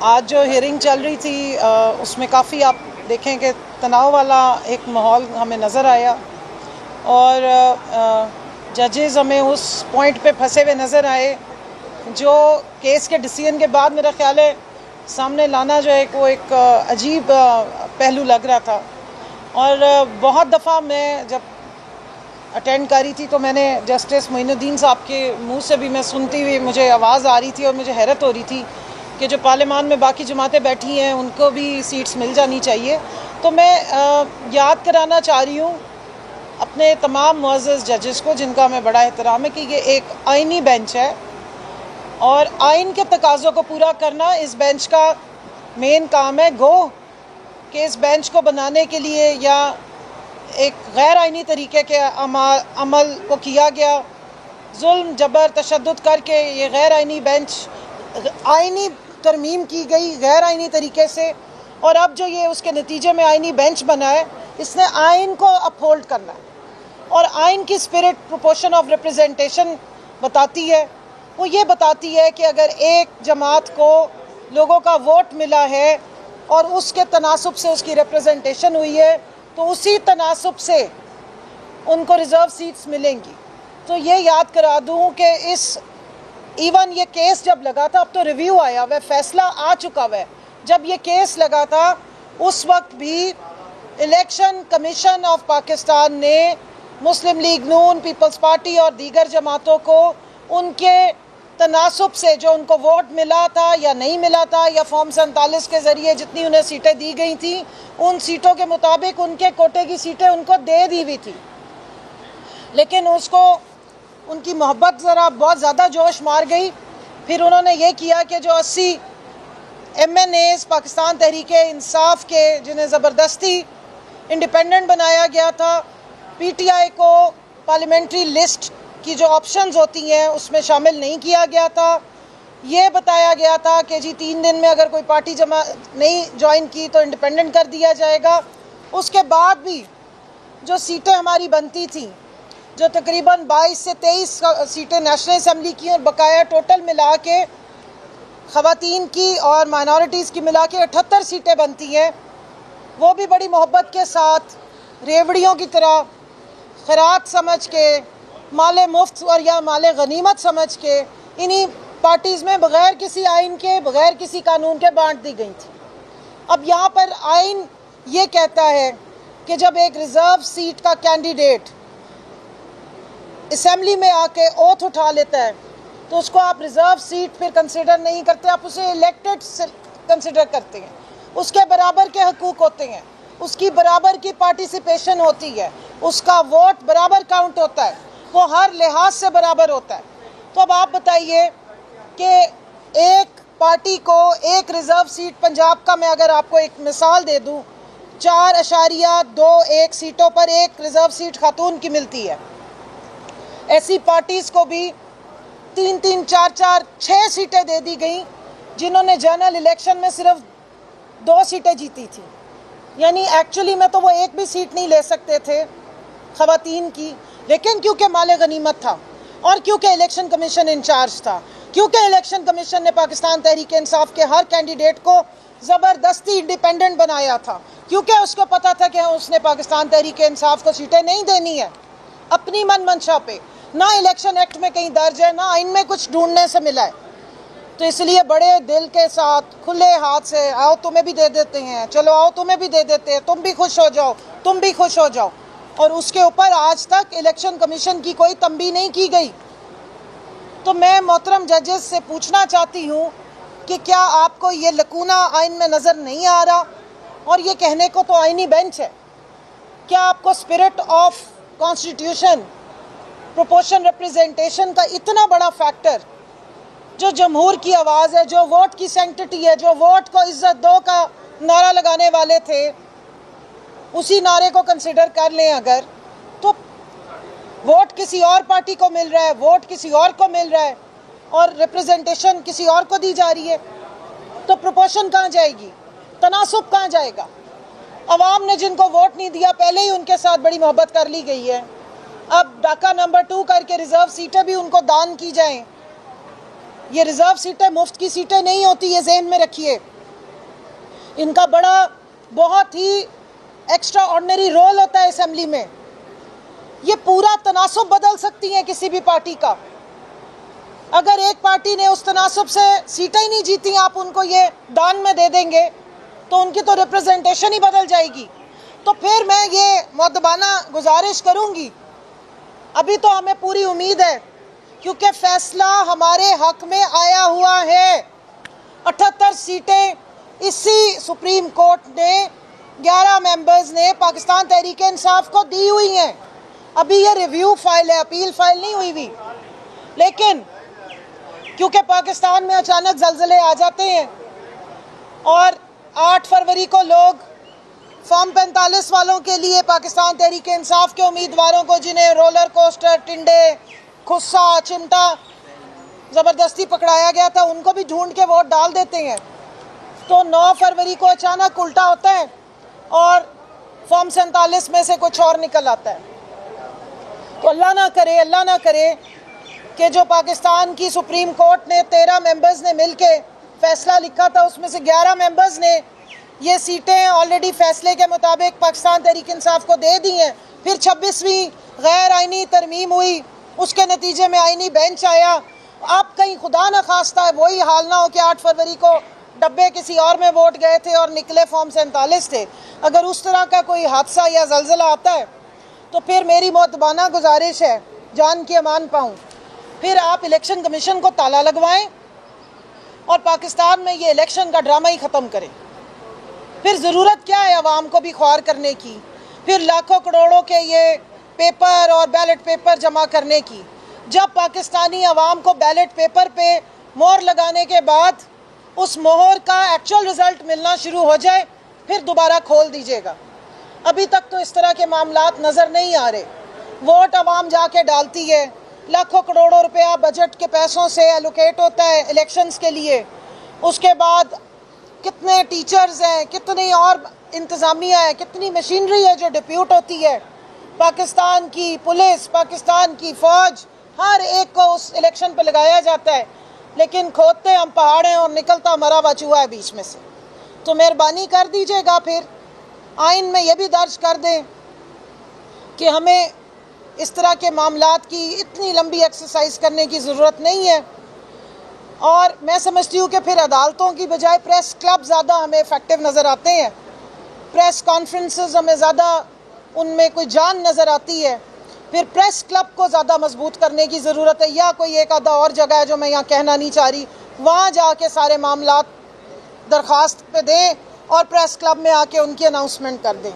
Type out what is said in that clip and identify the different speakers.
Speaker 1: आज जो हियरिंग चल रही थी उसमें काफ़ी आप देखें कि तनाव वाला एक माहौल हमें नज़र आया और जजेस हमें उस पॉइंट पे फंसे हुए नज़र आए जो केस के डिसीजन के बाद मेरा ख्याल है सामने लाना जो है वो एक अजीब पहलू लग रहा था। और बहुत दफ़ा मैं जब अटेंड करी थी तो मैंने जस्टिस मोइनुद्दीन साहब के मुंह से भी मैं सुनती हुई मुझे आवाज़ आ रही थी और मुझे हैरत हो रही थी कि जो पार्लियामान में बाकी जमातें बैठी हैं उनको भी सीट्स मिल जानी चाहिए। तो मैं याद कराना चाह रही हूँ अपने तमाम मुअज़्ज़ज़ जजेस को जिनका हमें बड़ा एहतराम है कि ये एक आइनी बेंच है और आइन के तकाज़ों को पूरा करना इस बेंच का मेन काम है। गो कि इस बेंच को बनाने के लिए या एक गैर आइनी तरीके के अमल को किया गया, जुल्म जबर तशद्दुद करके ये गैर आइनी बेंच आइनी तरमीम की गई गैर आइनी तरीके से, और अब जो ये उसके नतीजे में आइनी बेंच बना है इसने आइन को अपहोल्ड करना है। और आइन की स्पिरिट प्रोपोर्शन ऑफ रिप्रेजेंटेशन बताती है, वो ये बताती है कि अगर एक जमात को लोगों का वोट मिला है और उसके तनासुब से उसकी रिप्रेजेंटेशन हुई है तो उसी तनासुब से उनको रिज़र्व सीट्स मिलेंगी। तो ये याद करा दूँ कि इस इवन ये केस जब लगा था, अब तो रिव्यू आया हुआ है, फैसला आ चुका हुआ है, जब ये केस लगा था उस वक्त भी इलेक्शन कमीशन ऑफ पाकिस्तान ने मुस्लिम लीग नून, पीपल्स पार्टी और दीगर जमातों को उनके तनासुब से जो उनको वोट मिला था या नहीं मिला था या फॉर्म 47 के ज़रिए जितनी उन्हें सीटें दी गई थी उन सीटों के मुताबिक उनके कोटे की सीटें उनको दे दी हुई थी। लेकिन उसको उनकी मोहब्बत ज़रा बहुत ज़्यादा जोश मार गई। फिर उन्होंने ये किया कि जो 80 MNAs पाकिस्तान तहरीक इंसाफ के जिन्हें ज़बरदस्ती इंडिपेंडेंट बनाया गया था, PTI को पार्लियामेंट्री लिस्ट की जो ऑप्शंस होती हैं उसमें शामिल नहीं किया गया था। ये बताया गया था कि जी 3 दिन में अगर कोई पार्टी जमा नहीं ज्वाइन की तो इंडिपेंडेंट कर दिया जाएगा। उसके बाद भी जो सीटें हमारी बनती थी, जो तकरीबन 22 से 23 सीटें नेशनल असम्बली की और बकाया टोटल मिला के ख़वातीन की और माइनॉरिटीज़ की मिला के 78 सीटें बनती हैं, वो भी बड़ी मोहब्बत के साथ रेवड़ियों की तरह खैरात समझ के, माले मुफ्त और या माले गनीमत समझ के इन्हीं पार्टीज़ में बग़ैर किसी आइन के, बग़ैर किसी कानून के बांट दी गई थी। अब यहाँ पर आइन ये कहता है कि जब एक रिज़र्व सीट का कैंडिडेट असेंबली में आके ओथ उठा लेता है तो उसको आप रिज़र्व सीट फिर कंसिडर नहीं करते, आप उसे इलेक्टेड कंसिडर करते हैं। उसके बराबर के हकूक़ होते हैं, उसकी बराबर की पार्टिसिपेशन होती है, उसका वोट बराबर काउंट होता है, वो हर लिहाज से बराबर होता है। तो अब आप बताइए कि एक पार्टी को एक रिज़र्व सीट, पंजाब का मैं अगर आपको एक मिसाल दे दूँ, 4.21 सीटों पर एक रिज़र्व सीट खातून की मिलती है। ऐसी पार्टीज़ को भी 3-3, 4-4, 6 सीटें दे दी गई जिन्होंने जनरल इलेक्शन में सिर्फ 2 सीटें जीती थी। यानी एक्चुअली में तो वो एक भी सीट नहीं ले सकते थे ख़वातीन की, लेकिन क्योंकि माले गनीमत था और क्योंकि इलेक्शन कमीशन इंचार्ज था, क्योंकि इलेक्शन कमीशन ने पाकिस्तान तहरीक इंसाफ के हर कैंडिडेट को ज़बरदस्ती इंडिपेंडेंट बनाया था, क्योंकि उसको पता था कि उसने पाकिस्तान तहरीक इंसाफ को सीटें नहीं देनी है अपनी मन मंशा पे, ना इलेक्शन एक्ट में कहीं दर्ज है, ना आइन में कुछ ढूंढने से मिला है। तो इसलिए बड़े दिल के साथ, खुले हाथ से, आओ तुम्हें भी दे देते हैं, चलो आओ तुम्हें भी दे देते हैं, तुम भी खुश हो जाओ, तुम भी खुश हो जाओ। और उसके ऊपर आज तक इलेक्शन कमीशन की कोई तंबीह नहीं की गई। तो मैं मोहतरम जजेस से पूछना चाहती हूँ कि क्या आपको ये लकूना आइन में नज़र नहीं आ रहा? और ये कहने को तो आइनी बेंच है, क्या आपको spirit of constitution, proportion representation का इतना बड़ा फैक्टर, जो जमहूर की आवाज़ है, जो वोट की सेंटिटी है, जो वोट को इज्जत दो का नारा लगाने वाले थे, उसी नारे को कंसिडर कर लें अगर, तो वोट किसी और पार्टी को मिल रहा है, वोट किसी और को मिल रहा है और रिप्रेजेंटेशन किसी और को दी जा रही है, तो प्रोपोर्शन कहाँ जाएगी, तनासुब कहाँ जाएगा? अवाम ने जिनको वोट नहीं दिया पहले ही उनके साथ बड़ी मोहब्बत कर ली गई है, अब डाका नंबर 2 करके रिज़र्व सीटें भी उनको दान की जाएं ये रिजर्व सीटें मुफ्त की सीटें नहीं होती, ये ज़हन में रखिए। इनका बड़ा बहुत ही एक्स्ट्रा ऑर्डिनरी रोल होता है असेंबली में। ये पूरा तनासुब बदल सकती है किसी भी पार्टी का। अगर एक पार्टी ने उस तनासुब से सीटें ही नहीं जीती, आप उनको ये दान में दे देंगे तो उनकी तो रिप्रेजेंटेशन ही बदल जाएगी। तो फिर मैं ये मुअद्दबाना गुजारिश करूंगी, अभी तो हमें पूरी उम्मीद है क्योंकि फैसला हमारे हक में आया हुआ है। 78 सीटें इसी सुप्रीम कोर्ट ने 11 मेंबर्स ने पाकिस्तान तहरीक इंसाफ को दी हुई हैं। अभी ये रिव्यू फाइल है, अपील फाइल नहीं हुई हुई, लेकिन क्योंकि पाकिस्तान में अचानक ज़लज़ले आ जाते हैं और 8 फरवरी को लोग फॉर्म 45 वालों के लिए पाकिस्तान तहरीक इंसाफ के उम्मीदवारों को, जिन्हें रोलर कोस्टर, टिंडे, खुस्सा, चिमटा ज़बरदस्ती पकड़ाया गया था, उनको भी ढूंढ के वोट डाल देते हैं। तो 9 फरवरी को अचानक उल्टा होता है और फॉर्म 47 में से कुछ और निकल आता है। तो अल्लाह ना करे कि जो पाकिस्तान की सुप्रीम कोर्ट ने 13 मेंबर्स ने मिलके फैसला लिखा था, उसमें से 11 मेंबर्स ने ये सीटें ऑलरेडी फैसले के मुताबिक पाकिस्तान तहरीक इंसाफ को दे दी हैं। फिर 26वीं गैर आइनी तरमीम हुई, उसके नतीजे में आइनी बेंच आया। अब कहीं खुदा न खास्ता है वही हाल ना हो कि 8 फरवरी को डब्बे किसी और में वोट गए थे और निकले फॉर्म 47 थे। अगर उस तरह का कोई हादसा या जलजला आता है तो फिर मेरी मुअद्दबाना गुजारिश है, जान की अमान पाऊँ, फिर आप इलेक्शन कमीशन को ताला लगवाएं और पाकिस्तान में ये इलेक्शन का ड्रामा ही ख़त्म करें। फिर ज़रूरत क्या है आवाम को भी ख्वार करने की, फिर लाखों करोड़ों के ये पेपर और बैलेट पेपर जमा करने की। जब पाकिस्तानी आवाम को बैलेट पेपर पे मोहर लगाने के बाद उस मोहर का एक्चुअल रिज़ल्ट मिलना शुरू हो जाए, फिर दोबारा खोल दीजिएगा। अभी तक तो इस तरह के मामलात नज़र नहीं आ रहे। वोट आवाम जाके डालती है, लाखों करोड़ों रुपया बजट के पैसों से एलोकेट होता है इलेक्शंस के लिए। उसके बाद कितने टीचर्स हैं, कितनी और इंतज़ामिया है, कितनी मशीनरी है जो डिप्यूट होती है। पाकिस्तान की पुलिस, पाकिस्तान की फ़ौज, हर एक को उस इलेक्शन पे लगाया जाता है, लेकिन खोदते हम पहाड़ हैं और निकलता मरा हुआ चूहा है बीच में से। तो मेहरबानी कर दीजिएगा, फिर आइन में यह भी दर्ज कर दें कि हमें इस तरह के मामलात की इतनी लंबी एक्सरसाइज करने की ज़रूरत नहीं है। और मैं समझती हूँ कि फिर अदालतों की बजाय प्रेस क्लब ज़्यादा हमें इफ़ेक्टिव नज़र आते हैं। प्रेस कॉन्फ्रेंसेस हमें ज़्यादा उनमें कोई जान नज़र आती है। फिर प्रेस क्लब को ज़्यादा मजबूत करने की ज़रूरत है, या कोई एक आधा और जगह है जो मैं यहाँ कहना नहीं चाह रही, वहाँ जाके सारे मामलात दरख्वास्त पे दें और प्रेस क्लब में आके उनकी अनाउंसमेंट कर दें।